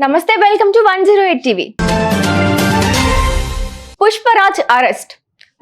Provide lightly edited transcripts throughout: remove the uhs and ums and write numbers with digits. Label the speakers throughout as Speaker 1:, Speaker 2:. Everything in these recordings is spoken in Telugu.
Speaker 1: నమస్తే, welcome to 108 TV. Pushparaj arrest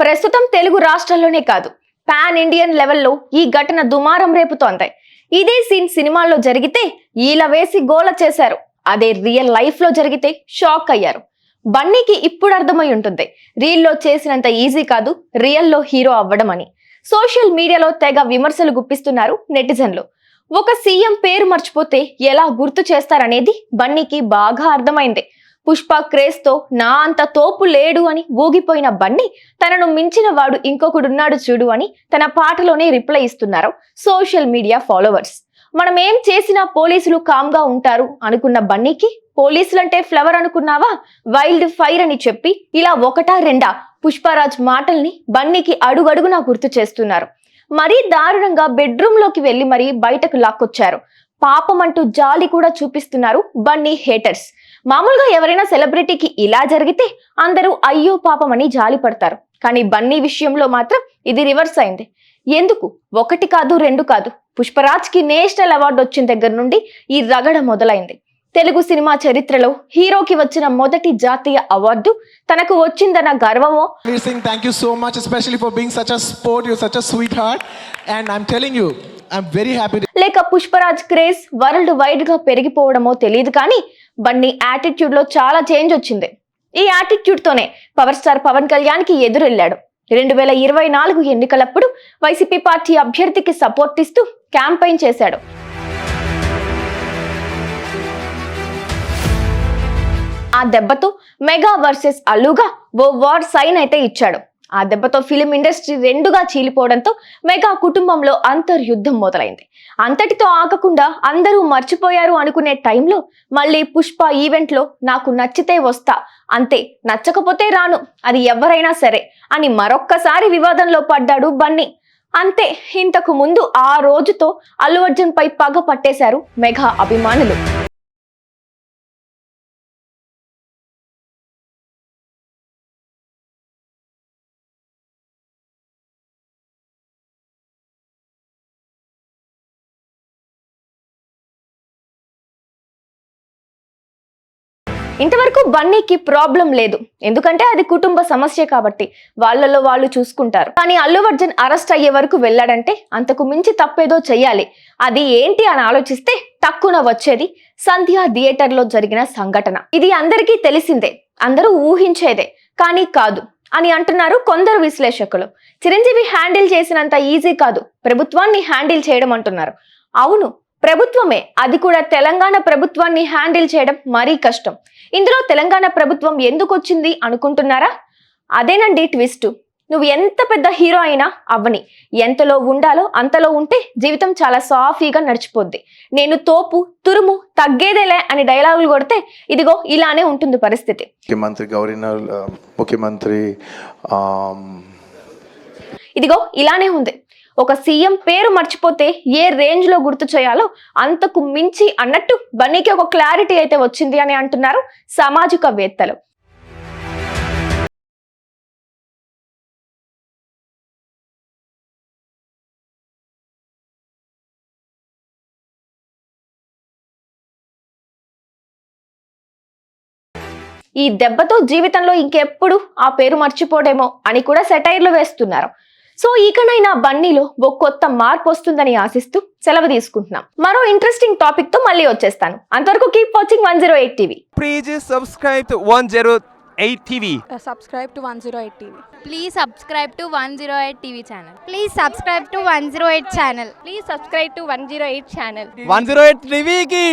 Speaker 1: ప్రస్తుతం తెలుగు రాష్ట్రాల్లోనే కాదు, పాన్ ఇండియన్ లెవెల్లో ఈ ఘటన దుమారం రేపుతోంది. ఇదే సీన్ సినిమాల్లో జరిగితే ఈల వేసి గోల చేశారు. అదే రియల్ లైఫ్ లో జరిగితే షాక్ అయ్యారు. బన్నీకి ఇప్పుడు అర్థమై ఉంటుంది, రీల్లో చేసినంత ఈజీ కాదు రియల్లో హీరో అవ్వడం అని. సోషల్ మీడియాలో తెగ విమర్శలు గుప్పిస్తున్నారు నెటిజన్లు. ఒక సీఎం పేరు మర్చిపోతే ఎలా గుర్తు చేస్తారనేది బన్నీకి బాగా అర్థమైంది. పుష్ప క్రేజ్ తో నా అంత తోపు లేడు అని ఊగిపోయిన బన్నీ తనను మించిన వాడు ఇంకొకడున్నాడు చూడు అని తన పాటలోనే రిప్లై ఇస్తున్నారు సోషల్ మీడియా ఫాలోవర్స్. మనం ఏం చేసినా పోలీసులు కామ్ గా ఉంటారు అనుకున్న బన్నీకి పోలీసులంటే ఫ్లవర్ అనుకున్నావా, వైల్డ్ ఫైర్ అని చెప్పి ఇలా ఒకటా రెండా పుష్పరాజ్ మాటల్ని బన్నీకి అడుగడుగునా గుర్తు చేస్తున్నారు. మరీ దారుణంగా బెడ్రూమ్ లోకి వెళ్లి మరీ బయటకు లాక్కొచ్చారు. పాపం అంటూ జాలి కూడా చూపిస్తున్నారు బన్నీ హేటర్స్. మామూలుగా ఎవరైనా సెలబ్రిటీకి ఇలా జరిగితే అందరూ అయ్యో పాపం అని జాలి పడతారు. కానీ బన్నీ విషయంలో మాత్రం ఇది రివర్స్ అయింది. ఎందుకు? ఒకటి కాదు, రెండు కాదు. పుష్పరాజ్ కి నేషనల్ అవార్డు వచ్చిన దగ్గర నుండి ఈ రగడ మొదలైంది. తెలుగు సినిమా చరిత్రలో హీరోకి వచ్చిన మొదటి జాతీయ అవార్డు తనకు వచ్చిందన్న గర్వమో.
Speaker 2: Thank you so much, especially for being such a sport. You're such a sweetheart, and I'm telling you, I'm very happy.
Speaker 1: లేక పుష్పరాజ్ క్రేజ్ వరల్డ్ వైడ్ గా పెరిగిపోవడమో తెలియదు, కానీ బన్నీ యాటిట్యూడ్ లో చాలా చేంజ్ వచ్చింది. ఈ యాటిట్యూడ్ తోనే పవర్ స్టార్ పవన్ కళ్యాణ్ కి ఎదురెళ్లాడు. 2024 ఎన్నికలప్పుడు వైసీపీ పార్టీ అభ్యర్థికి సపోర్ట్ ఇస్తూ క్యాంపెయిన్ చేశాడు. ఆ దెబ్బతో మెగా వర్సెస్ అల్లుగా ఓ వార్ సైన్ అయితే ఇచ్చాడు. ఆ దెబ్బతో ఫిలిం ఇండస్ట్రీ రెండుగా చీలిపోవడంతో మెగా కుటుంబంలో అంతర్యుద్ధం మొదలైంది. అంతటితో ఆగకుండా అందరూ మర్చిపోయారు అనుకునే టైంలో మళ్ళీ పుష్ప ఈవెంట్ లో నాకు నచ్చితే వస్తా, అంతే, నచ్చకపోతే రాను, అది ఎవరైనా సరే అని మరొక్కసారి వివాదంలో పడ్డాడు బన్నీ. అంతే, ఇంతకు ముందు ఆ రోజుతో అల్లు అర్జున్ పై పగ పట్టేశారు మెగా అభిమానులు. ఇంతవరకు బన్నీకి ప్రాబ్లం లేదు, ఎందుకంటే అది కుటుంబ సమస్య కాబట్టి వాళ్ళలో వాళ్ళు చూసుకుంటారు. కానీ అల్లు అర్జున్ అరెస్ట్ అయ్యే వరకు వెళ్ళాడంటే అంతకు మించి తప్పేదో చెయ్యాలి. అది ఏంటి అని ఆలోచిస్తే తక్కువ వచ్చేది సంధ్య థియేటర్ లో జరిగిన సంఘటన. ఇది అందరికీ తెలిసిందే, అందరూ ఊహించేదే, కానీ కాదు అని అంటున్నారు కొందరు విశ్లేషకులు. చిరంజీవి హ్యాండిల్ చేసినంత ఈజీ కాదు ప్రభుత్వాన్ని హ్యాండిల్ చేయడం అంటున్నారు. అవును, ప్రభుత్వమే, అది కూడా తెలంగాణ ప్రభుత్వాన్ని హ్యాండిల్ చేయడం మరీ కష్టం. ఇందులో తెలంగాణ ప్రభుత్వం ఎందుకు వచ్చింది అనుకుంటున్నారా? అదేనండి ట్విస్ట్. నువ్వు ఎంత పెద్ద హీరో అయినా అవ్వని, ఎంతలో ఉండాలో అంతలో ఉంటే జీవితం చాలా సాఫీగా నడిచిపోద్ది. నేను తోపు తురుము తగ్గేదేలే అని డైలాగులు కొడితే ఇదిగో ఇలానే ఉంటుంది పరిస్థితి. ఇదిగో ఇలానే ఉంది. ఒక సీఎం పేరు మర్చిపోతే ఏ రేంజ్ లో గుర్తు చేయాలో అంతకు మించి అన్నట్టు బన్నీకి ఒక క్లారిటీ అయితే వచ్చింది అని అంటున్నారు సామాజికవేత్తలు. ఈ దెబ్బతో జీవితంలో ఇంకెప్పుడు ఆ పేరు మర్చిపోడేమో అని కూడా సెటైర్లు వేస్తున్నారు. సో ఇకనైనా బన్నీలో ఓ కొత్త మార్పు వస్తుందని ఆశిస్తూ సెలవు తీసుకుంటున్నాం. మరో ఇంట్రెస్టింగ్ టాపిక్ తో మళ్ళీ వచ్చేస్తాను. అంతవరకు keep watching 108 TV.
Speaker 3: Please subscribe to 108 TV.
Speaker 4: Subscribe to 108 TV.
Speaker 5: Please subscribe to 108 TV channel. Please subscribe to 108 channel.
Speaker 4: Please subscribe to 108 channel.
Speaker 3: 108 TV ki